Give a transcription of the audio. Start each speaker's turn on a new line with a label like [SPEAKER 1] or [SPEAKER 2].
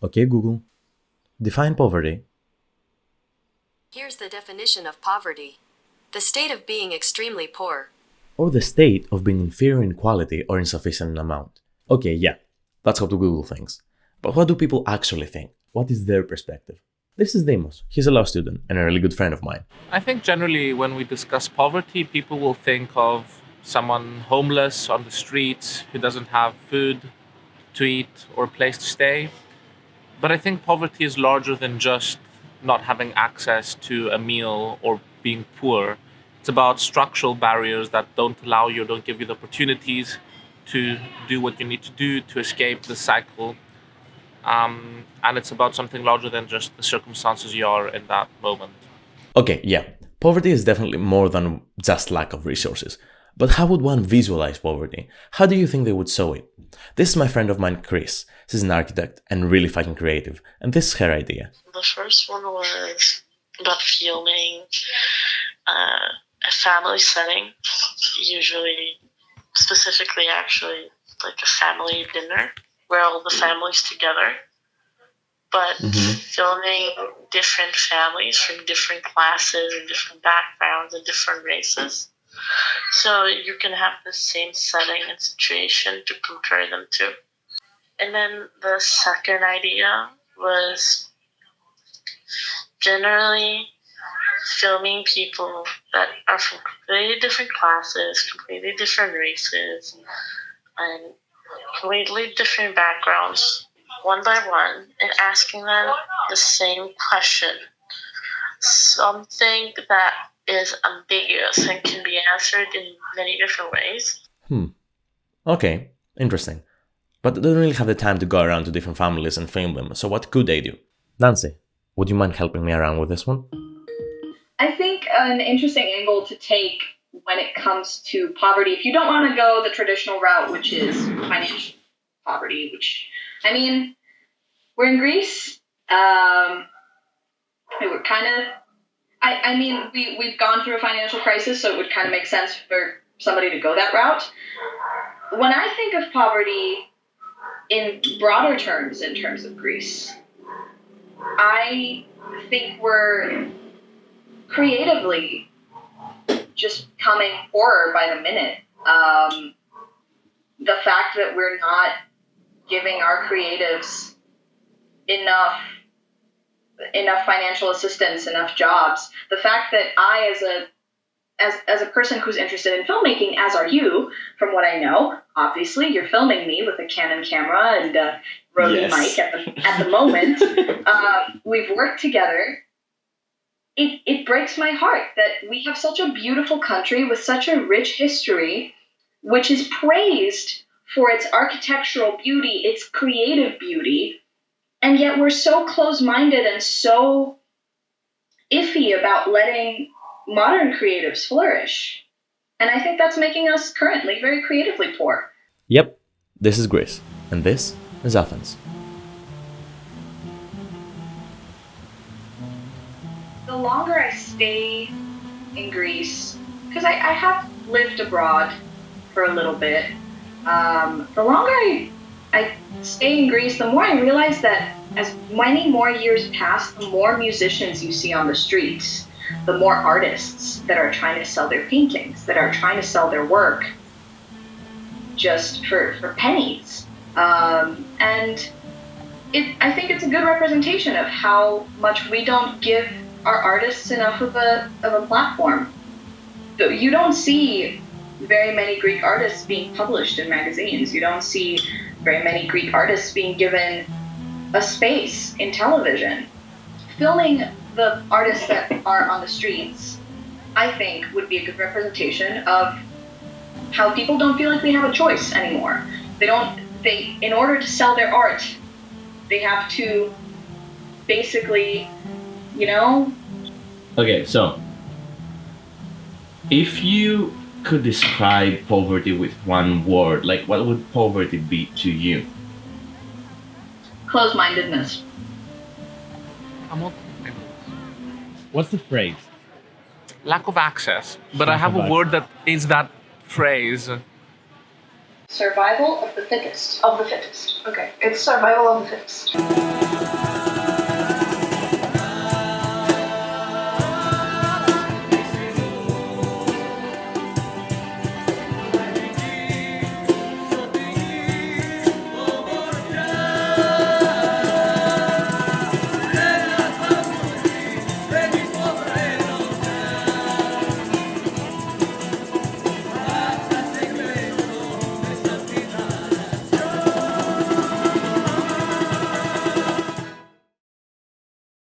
[SPEAKER 1] Okay, Google, define poverty.
[SPEAKER 2] Here's the definition of poverty: the state of being extremely poor.
[SPEAKER 1] Or the state of being inferior in quality or insufficient in amount. Okay, yeah, that's how the Google thinks. But what do people actually think? What is their perspective? This is Demos. He's a law student and a really good friend of mine.
[SPEAKER 3] I think generally when we discuss poverty, people will think of someone homeless on the streets who doesn't have food to eat or a place to stay. But I think poverty is larger than just not having access to a meal or being poor. It's about structural barriers that don't allow you, don't give you the opportunities to do what you need to do to escape the cycle. And it's about something larger than just the circumstances you are in that moment.
[SPEAKER 1] Okay, yeah, poverty is definitely more than just lack of resources. But how would one visualize poverty? How do you think they would show it? This is my friend of mine, Chris. She's an architect and really fucking creative, and this is her idea.
[SPEAKER 4] The first one was about filming a family setting, usually, specifically actually, like a family dinner where all the family's together, but filming different families from different classes and different backgrounds and different races. So you can have the same setting and situation to compare them to. And then the second idea was generally filming people that are from completely different classes, completely different races, and completely different backgrounds, one by one, and asking them the same question. Something that is ambiguous and can be answered in many different ways.
[SPEAKER 1] Okay, interesting. But they don't really have the time to go around to different families and film them, so what could they do? Nancy, would you mind helping me around with this one?
[SPEAKER 5] I think an interesting angle to take when it comes to poverty, if you don't want to go the traditional route, which is financial poverty, which, I mean, we're in Greece. We're kind of, we've gone through a financial crisis, so it would kind of make sense for somebody to go that route. When I think of poverty in broader terms, in terms of Greece, I think we're creatively just becoming poorer by the minute. The fact that we're not giving our creatives enough financial assistance, enough jobs. The fact that I, as a person who's interested in filmmaking, as are you, from what I know, obviously you're filming me with a Canon camera and a Rode mic at the moment. We've worked together. It breaks my heart that we have such a beautiful country with such a rich history, which is praised for its architectural beauty, its creative beauty, and yet we're so close-minded and so iffy about letting modern creatives flourish. And I think that's making us currently very creatively poor.
[SPEAKER 1] Yep, this is Greece, and this is Athens.
[SPEAKER 5] The longer I stay in Greece, because I have lived abroad for a little bit, the longer I stay in Greece, the more I realize that as many more years pass, the more musicians you see on the streets, the more artists that are trying to sell their paintings, that are trying to sell their work just for pennies. And I think it's a good representation of how much we don't give our artists enough of a platform. You don't see very many Greek artists being published in magazines. You don't see very many Greek artists being given a space in television. Filming the artists that are on the streets, I think, would be a good representation of how people don't feel like they have a choice anymore. In order to sell their art, they have to basically,
[SPEAKER 6] Okay, so if you could describe poverty with one word, like what would poverty be to you?
[SPEAKER 5] Close-mindedness.
[SPEAKER 7] What's the phrase?
[SPEAKER 3] Lack of access. But I have a word that is that phrase.
[SPEAKER 5] Survival of the fittest.
[SPEAKER 4] Of the fittest. Okay. It's survival of the fittest.